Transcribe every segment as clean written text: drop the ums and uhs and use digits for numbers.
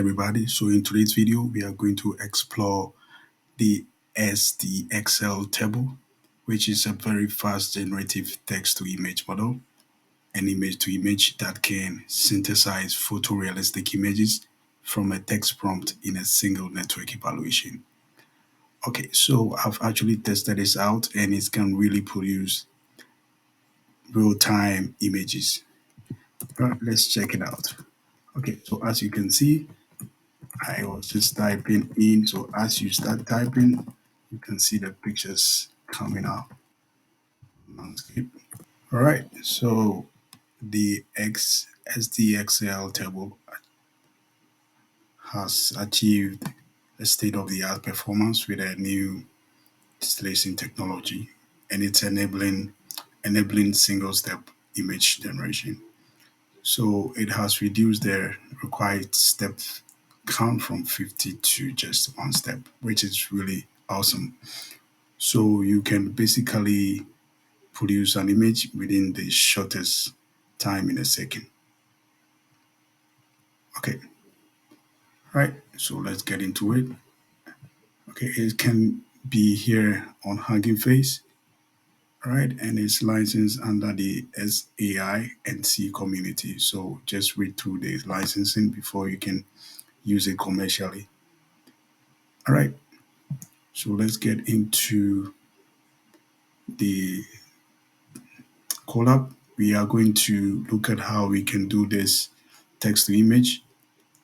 Everybody. So in today's video, we are going to explore the SDXL Turbo, which is a very fast generative text to image model, an image to image that can synthesize photorealistic images from a text prompt in a single network evaluation. Okay, so I've actually tested this out and it can really produce real-time images. All right, let's check it out. Okay, so as you can see, I was just typing in. So as you start typing, you can see the pictures coming out. Landscape. All right. So the SDXL Turbo has achieved a state-of-the-art performance with a new distillation technology, and it's enabling single-step image generation. So it has reduced the required step count from 50 to just one step, which is really awesome. So you can basically produce an image within the shortest time in a second. Okay, right. So let's get into it. Okay, it can be here on Hugging Face, right? And it's licensed under the SAI and C community. So just read through the licensing before you can use it commercially. All right. So let's get into the COLAB. We are going to look at how we can do this text to image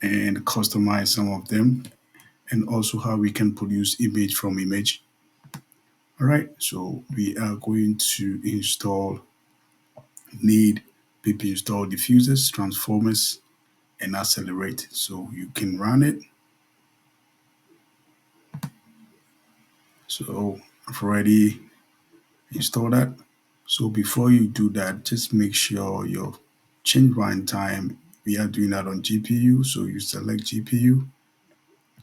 and customize some of them, and also how we can produce image from image. All right, so we are going to need pip install diffusers, transformers, and accelerate. So you can run it. So I've already installed that. So before you do that, just make sure your change runtime, we are doing that on GPU. So you select GPU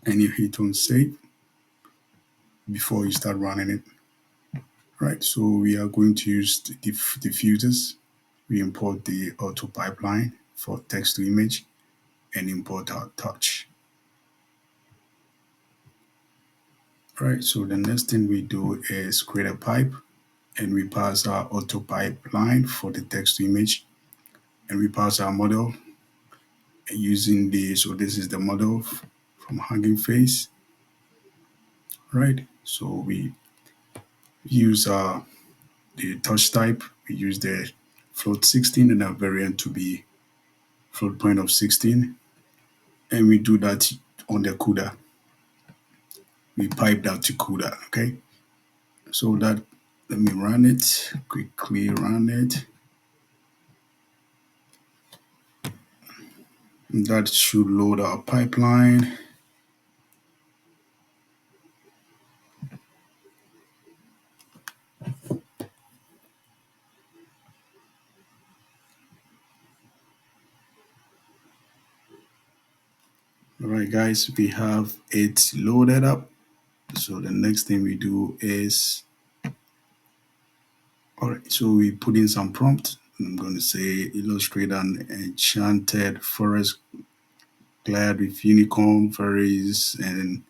and you hit on save before you start running it. Right, so we are going to use the diffusers. We import the auto pipeline for text to image and import our touch. Right, so the next thing we do is create a pipe and we pass our auto pipeline for the text to image, and we pass our model using so this is the model from Hugging Face. Right, so we use the touch type, we use the float 16 and our variant to be float point of 16, and we do that on the CUDA. We pipe that to CUDA, okay? So that, let me run it, quickly run it. That should load our pipeline. All right, guys, we have it loaded up. So the next thing we do is, all right, so we put in some prompt. I'm going to say illustrate an enchanted forest clad with unicorn fairies and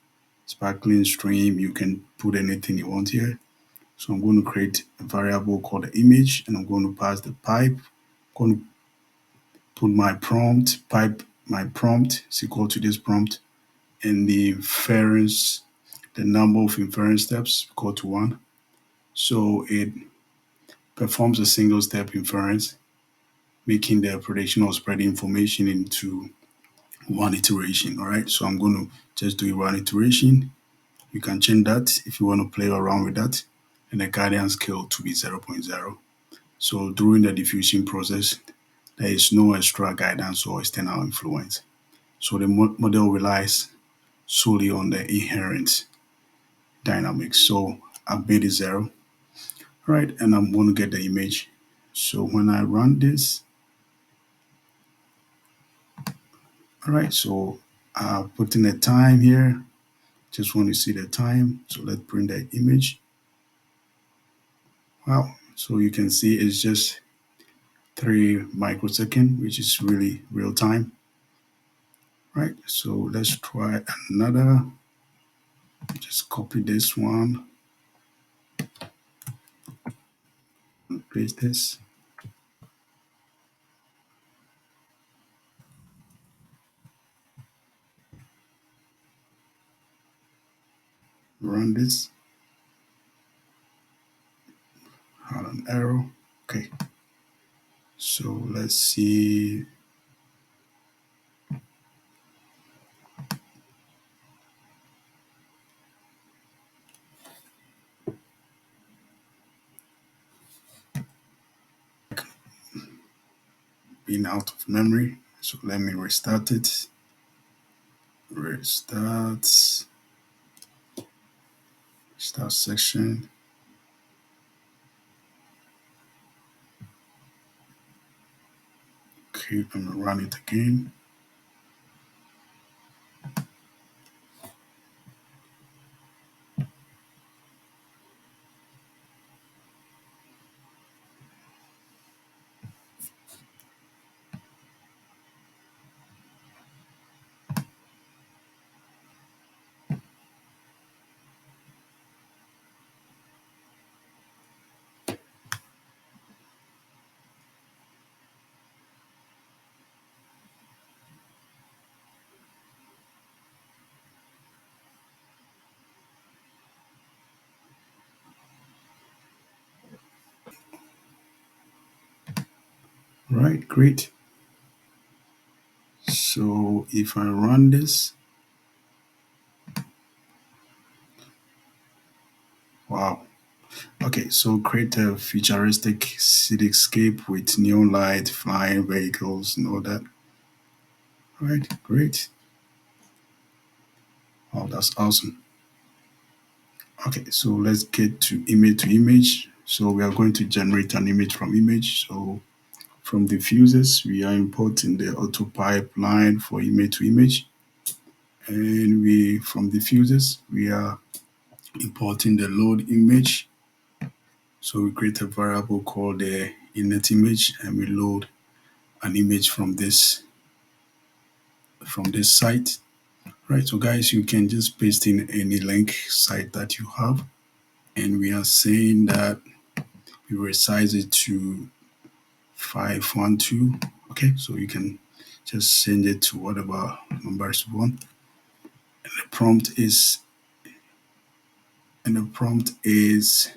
sparkling stream. You can put anything you want here. So I'm going to create a variable called the image, and I'm going to pass the pipe. I'm going to put my prompt, pipe my prompt is equal to this prompt, and the inference, the number of inference steps equal to 1. So it performs a single step inference, making the prediction or spreading information into one iteration. All right, so I'm going to just do one iteration. You can change that if you want to play around with that, and the guidance scale to be 0.0. So during the diffusion process, there is no extra guidance or external influence. So the model relies solely on the inherent dynamics. So I've made it 0. All right, and I'm going to get the image. So when I run this, all right, so I'll put in a time here. Just want to see the time. So let's bring the image. Wow, so you can see it's just 3 microseconds, which is really real time. Right, so let's try another. Just copy this one and paste this. Run this. Had an error. Okay, so let's see. Being out of memory. So let me restart it. Restart. Start section. Okay, I'm gonna run it again. Right, great. So if I run this, wow. Okay, so create a futuristic cityscape with neon light, flying vehicles, and all that. Right, great. Oh, that's awesome. Okay, so let's get to image. So we are going to generate an image from image. So from diffusers, we are importing the auto pipeline for image to image. And we from diffusers, we are importing the load image. So we create a variable called the init image and we load an image from this site. Right, so guys, you can just paste in any link site that you have. And we are saying that we resize it to 512. Okay, so you can just send it to whatever numbers you want. And the prompt is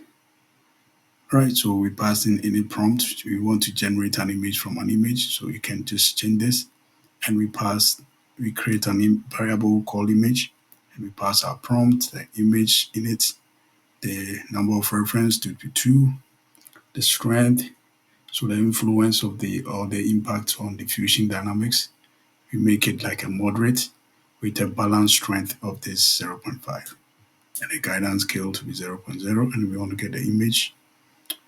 right. So we pass in any prompt. We want to generate an image from an image. So you can just change this and we create an variable called image and we pass our prompt, the image in it, the number of reference to 2, the strength, so the influence of the or the impact on diffusion dynamics. We make it like a moderate with a balanced strength of this 0.5 and a guidance scale to be 0.0 and we want to get the image.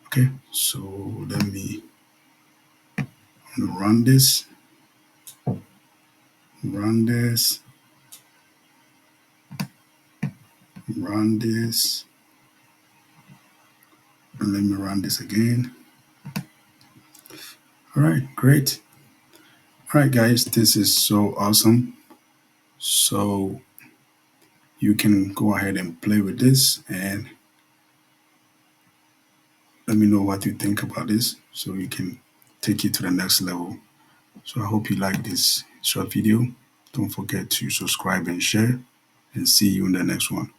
Okay, so let me run this, run this, run this, and let me run this again. All right, great. All right, guys, this is so awesome. So you can go ahead and play with this and let me know what you think about this so we can take it to the next level. So I hope you like this short video. Don't forget to subscribe and share and see you in the next one.